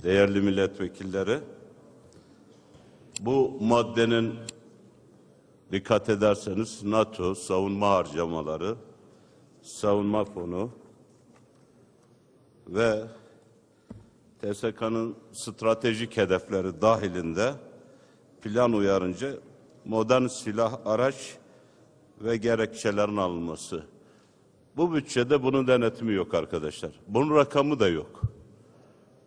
değerli milletvekilleri, bu maddenin dikkat ederseniz NATO, savunma harcamaları, savunma fonu ve TSK'nın stratejik hedefleri dahilinde plan uyarınca modern silah, araç ve gerekçelerin alınması. Bu bütçede bunun denetimi yok arkadaşlar. Bunun rakamı da yok.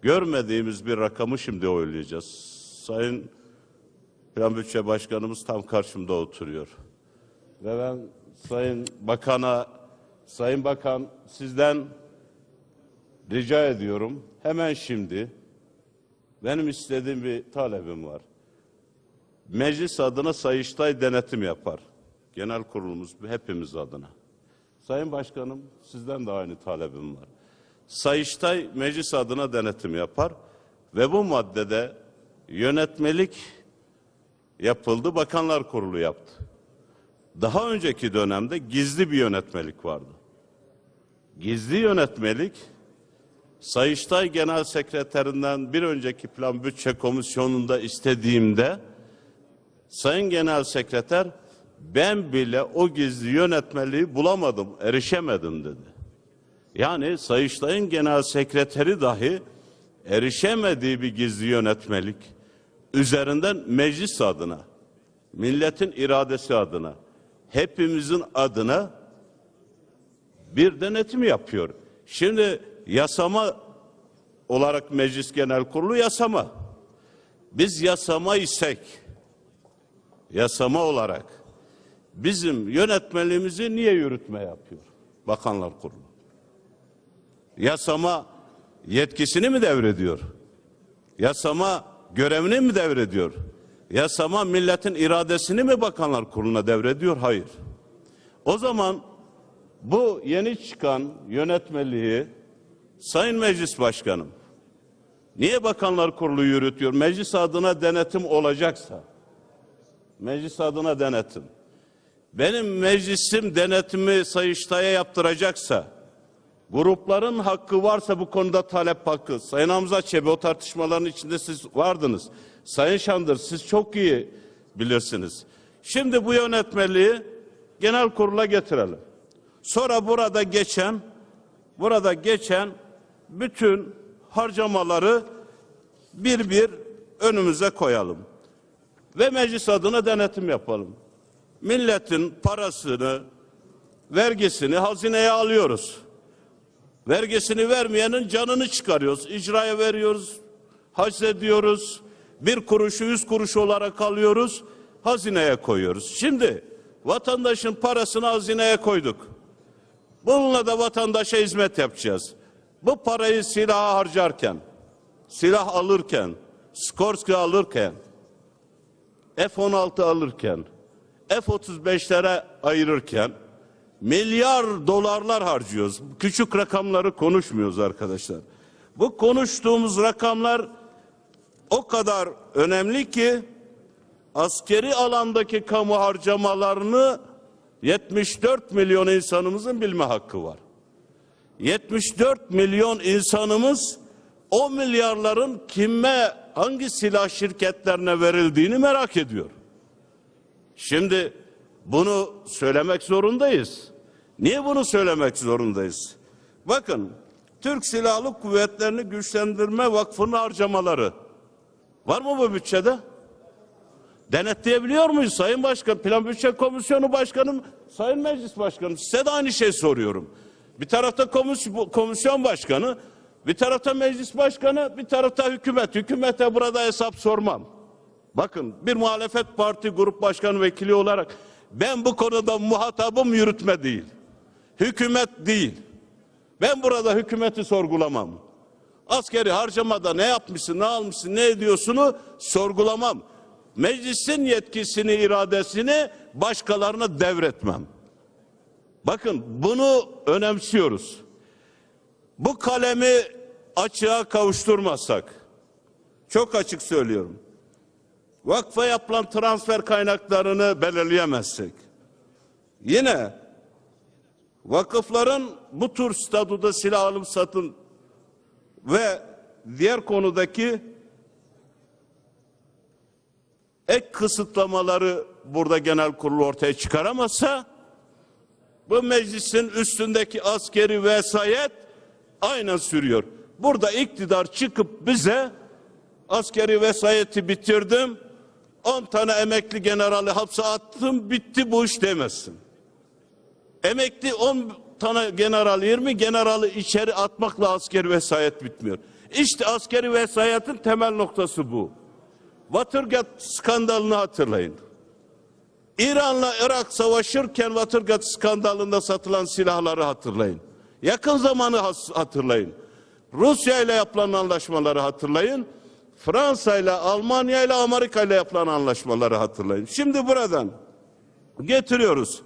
Görmediğimiz bir rakamı şimdi oylayacağız. Sayın Plan Bütçe Başkanımız tam karşımda oturuyor. Ve ben Sayın Bakan sizden rica ediyorum. Hemen şimdi benim istediğim bir talebim var. Meclis adına Sayıştay denetim yapar. Genel kurulumuz hepimiz adına. Sayın Başkanım sizden de aynı talebim var. Sayıştay meclis adına denetim yapar ve bu maddede yönetmelik yapıldı, Bakanlar Kurulu yaptı. Daha önceki dönemde gizli bir yönetmelik vardı. Gizli yönetmelik Sayıştay Genel Sekreterinden bir önceki Plan Bütçe Komisyonu'nda istediğimde Sayın Genel Sekreter ben bile o gizli yönetmeliği bulamadım, erişemedim dedi. Yani Sayıştay'ın Genel Sekreteri dahi erişemediği bir gizli yönetmelik üzerinden meclis adına, milletin iradesi adına, hepimizin adına bir denetim yapıyor. Şimdi yasama olarak Meclis Genel Kurulu yasama. Biz yasama isek, yasama olarak bizim yönetmeliğimizi niye yürütme yapıyor Bakanlar Kurulu? Yasama yetkisini mi devrediyor? Yasama görevini mi devrediyor? Yasama milletin iradesini mi Bakanlar Kurulu'na devrediyor? Hayır. O zaman bu yeni çıkan yönetmeliği Sayın Meclis Başkanım, niye Bakanlar Kurulu yürütüyor? Meclis adına denetim olacaksa, meclis adına denetim, benim meclisim denetimi Sayıştay'a yaptıracaksa, grupların hakkı varsa bu konuda talep hakkı. Sayın Hamza Çebi o tartışmaların içinde siz vardınız. Sayın Şandır siz çok iyi bilirsiniz. Şimdi bu yönetmeliği genel kurula getirelim. Sonra burada geçen bütün harcamaları bir bir önümüze koyalım. Ve meclis adına denetim yapalım. Milletin parasını, vergisini hazineye alıyoruz. Vergisini vermeyenin canını çıkarıyoruz. İcraya veriyoruz, haczediyoruz. 1 kuruşu 100 kuruş olarak alıyoruz, hazineye koyuyoruz. Şimdi vatandaşın parasını hazineye koyduk. Bununla da vatandaşa hizmet yapacağız. Bu parayı silaha harcarken, silah alırken, Skorsky alırken, F-16 alırken, F-35'lere ayırırken milyar dolarlar harcıyoruz. Küçük rakamları konuşmuyoruz arkadaşlar. Bu konuştuğumuz rakamlar o kadar önemli ki askeri alandaki kamu harcamalarını 74 milyon insanımızın bilme hakkı var. 74 milyon insanımız o milyarların kime, hangi silah şirketlerine verildiğini merak ediyor. Şimdi bunu söylemek zorundayız. Niye bunu söylemek zorundayız? Bakın, Türk Silahlı Kuvvetlerini Güçlendirme Vakfı'nın harcamaları var mı bu bütçede? Denetleyebiliyor muyuz Sayın Başkan? Plan Bütçe Komisyonu Başkanım, Sayın Meclis Başkanım, size de aynı şey soruyorum. Bir tarafta komisyon başkanı, bir tarafta meclis başkanı, bir tarafta hükümet. Hükümete burada hesap sormam. Bakın, bir muhalefet parti grup başkanı vekili olarak ben bu konuda muhatabım yürütme değil, hükümet değil. Ben burada hükümeti sorgulamam. Askeri harcamada ne yapmışsın, ne almışsın, ne ediyorsunu sorgulamam. Meclisin yetkisini, iradesini başkalarına devretmem. Bakın, bunu önemsiyoruz. Bu kalemi açığa kavuşturmazsak, çok açık söylüyorum, vakfa yapılan transfer kaynaklarını belirleyemezsek, yine vakıfların bu tür statüde silah alım satın ve diğer konudaki ek kısıtlamaları burada genel kurul ortaya çıkaramazsa bu meclisin üstündeki askeri vesayet aynen sürüyor. Burada iktidar çıkıp bize askeri vesayeti bitirdim, 10 tane emekli generali hapse attım, bitti bu iş demezsin. Emekli 10 tane general, 20 generali içeri atmakla askeri vesayet bitmiyor. İşte askeri vesayetin temel noktası bu. Watergate skandalını hatırlayın. İran'la Irak savaşırken Watergate skandalında satılan silahları hatırlayın. Yakın zamanı hatırlayın. Rusya ile yapılan anlaşmaları hatırlayın. Fransa ile, Almanya ile, Amerika ile yapılan anlaşmaları hatırlayın. Şimdi buradan getiriyoruz.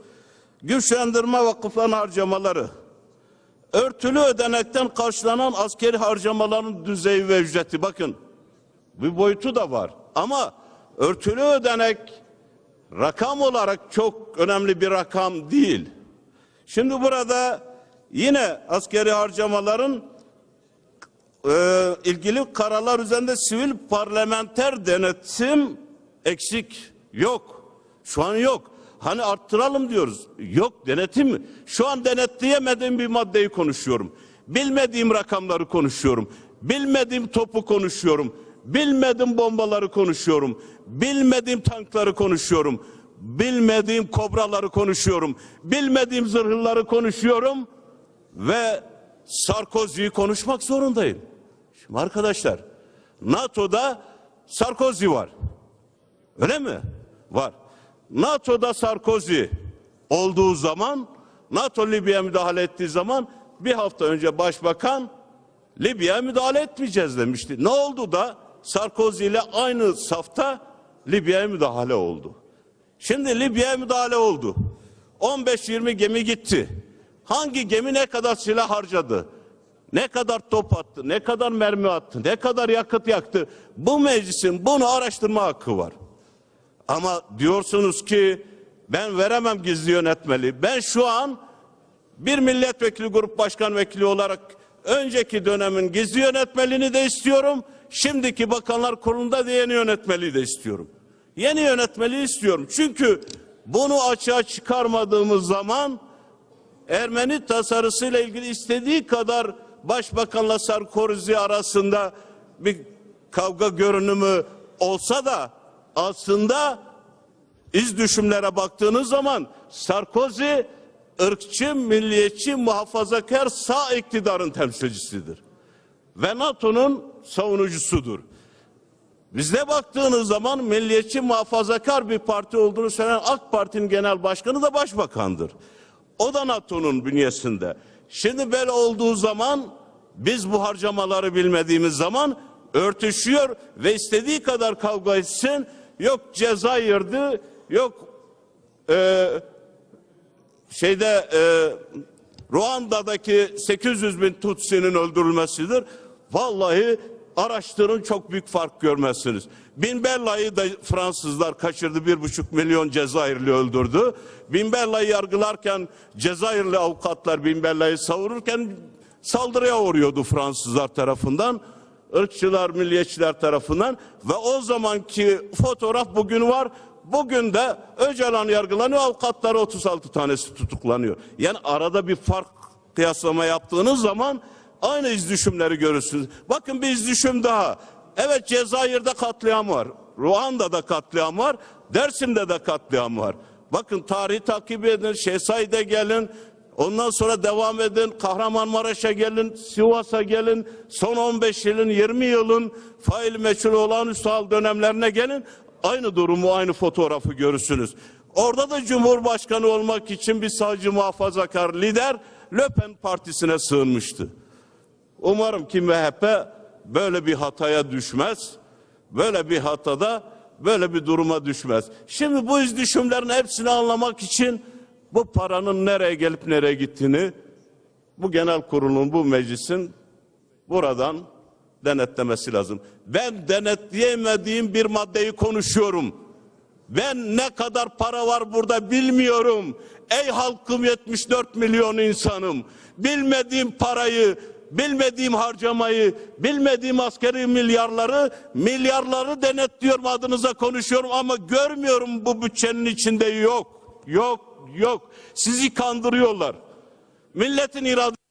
Güçlendirme vakıflarının harcamaları, örtülü ödenekten karşılanan askeri harcamaların düzeyi ve ücreti. Bakın bir boyutu da var ama örtülü ödenek rakam olarak çok önemli bir rakam değil. Şimdi burada yine askeri harcamaların ilgili kararlar üzerinde sivil parlamenter denetim eksik, yok. Şu an yok. Hani arttıralım diyoruz. Yok, denetim mi? Şu an denetleyemediğim bir maddeyi konuşuyorum. Bilmediğim rakamları konuşuyorum. Bilmediğim topu konuşuyorum. Bilmediğim bombaları konuşuyorum. Bilmediğim tankları konuşuyorum. Bilmediğim kobraları konuşuyorum. Bilmediğim zırhlıları konuşuyorum. Ve Sarkozy'yi konuşmak zorundayım. Şimdi arkadaşlar, NATO'da Sarkozy var. Öyle mi? Var. NATO'da Sarkozy olduğu zaman, NATO Libya'ya müdahale ettiği zaman bir hafta önce başbakan Libya'ya müdahale etmeyeceğiz demişti. Ne oldu da Sarkozy ile aynı safta Libya'ya müdahale oldu. Şimdi Libya'ya müdahale oldu. 15-20 gemi gitti. Hangi gemi ne kadar silah harcadı? Ne kadar top attı? Ne kadar mermi attı? Ne kadar yakıt yaktı? Bu meclisin bunu araştırma hakkı var. Ama diyorsunuz ki ben veremem gizli yönetmeliği. Ben şu an bir milletvekili grup başkan vekili olarak önceki dönemin gizli yönetmeliğini de istiyorum. Şimdiki Bakanlar Kurulu'nda da yeni yönetmeliği de istiyorum. Yeni yönetmeliği istiyorum. Çünkü bunu açığa çıkarmadığımız zaman Ermeni tasarısıyla ilgili istediği kadar Başbakanla Sarkozy arasında bir kavga görünümü olsa da aslında iz düşümlere baktığınız zaman Sarkozy ırkçı, milliyetçi, muhafazakar sağ iktidarın temsilcisidir. Ve NATO'nun savunucusudur. Bizde baktığınız zaman milliyetçi, muhafazakar bir parti olduğunu söyleyen AK Parti'nin genel başkanı da başbakandır. O da NATO'nun bünyesinde. Şimdi böyle olduğu zaman biz bu harcamaları bilmediğimiz zaman örtüşüyor ve istediği kadar kavga etsin. Yok Cezayir'di, yok Ruanda'daki 800 bin Tutsi'nin öldürülmesidir. Vallahi araştırın, çok büyük fark görmezsiniz. Bin Bella'yı da Fransızlar kaçırdı, 1,5 milyon Cezayirli öldürdü. Bin Bella'yı yargılarken Cezayirli avukatlar Bin Bella'yı savururken saldırıya uğruyordu Fransızlar tarafından, ırkçılar, milliyetçiler tarafından ve o zamanki fotoğraf bugün var. Bugün de Öcalan yargılanıyor, avukatları 36 tanesi tutuklanıyor. Yani arada bir fark kıyaslama yaptığınız zaman aynı izdüşümleri görürsünüz. Bakın bir izdüşüm daha. Evet, Cezayir'de katliam var. Ruanda'da katliam var. Dersim'de de katliam var. Bakın tarihi takip edin. Şehzai'de gelin. Ondan sonra devam edin. Kahramanmaraş'a gelin. Sivas'a gelin. Son 15 yılın, 20 yılın fail meçhul olağanüstü hal dönemlerine gelin. Aynı durumu, aynı fotoğrafı görürsünüz. Orada da Cumhurbaşkanı olmak için bir sağcı muhafazakar lider Le Pen partisine sığınmıştı. Umarım ki MHP böyle bir hataya düşmez. Böyle bir hatada, böyle bir duruma düşmez. Şimdi bu izdüşümlerin hepsini anlamak için bu paranın nereye gelip nereye gittiğini bu genel kurulun, bu meclisin buradan denetlemesi lazım. Ben denetleyemediğim bir maddeyi konuşuyorum. Ben ne kadar para var burada bilmiyorum. Ey halkım, 74 milyon insanım. Bilmediğim parayı bilmediğim harcamayı, bilmediğim askeri milyarları denetliyorum, adınıza konuşuyorum ama görmüyorum bu bütçenin içinde yok. Sizi kandırıyorlar. Milletin iradesi